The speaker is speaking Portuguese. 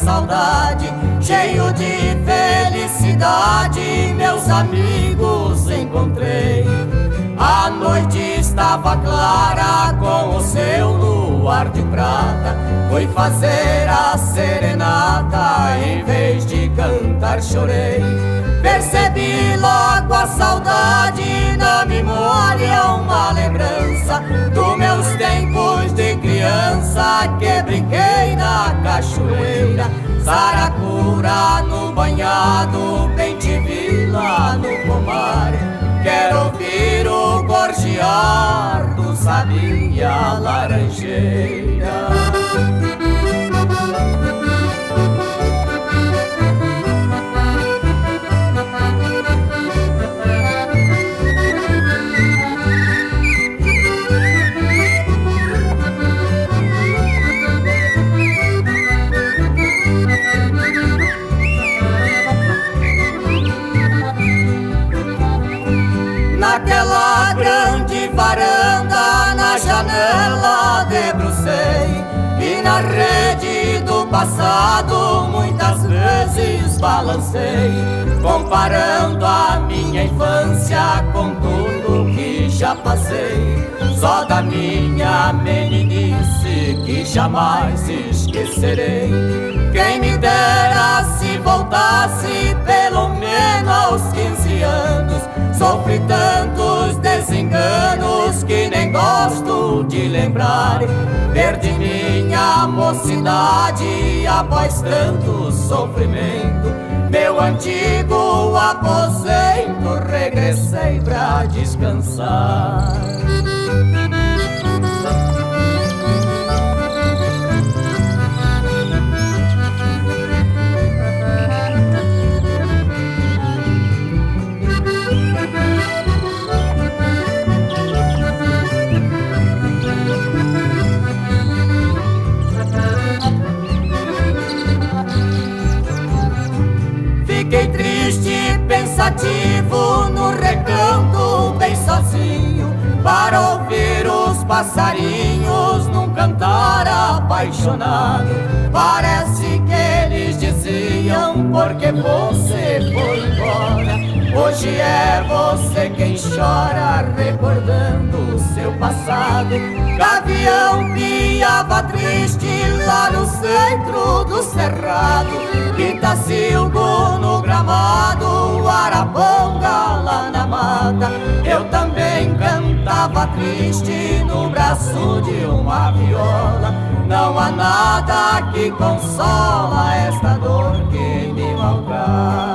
saudade, cheio de felicidade, meus amigos encontrei. A noite estava clara com o seu luar de prata, fui fazer a serenata, em vez de cantar chorei. Percebi logo a saudade, na memória é uma lembrança dos meus tempos de criança, que brinquei na cachoeira, Saracura no banhado, bem te vi lá no pomar. Quero ouvir o gorjear do sabia laranjeira. Naquela grande varanda, na janela debrucei, e na rede do passado muitas vezes balancei, comparando a minha infância com tudo que já passei. Só da minha meninice que jamais esquecerei. Quem me dera se voltasse pelo menos aos 15 anos. Sofri tantos desenganos que nem gosto de lembrar. Perdi minha mocidade após tanto sofrimento. Meu antigo aposento regressei pra descansar. Fiquei triste, pensativo, no recanto, bem sozinho, para ouvir os passarinhos num cantar apaixonado. Parece que eles diziam, porque você foi embora. Hoje é você quem chora, recordando o seu passado. Gavião piava triste lá no centro do cerrado, Itacilgo no gramado, Araponga lá na mata. Eu também cantava triste no braço de uma viola. Não há nada que consola esta dor que me maltrata.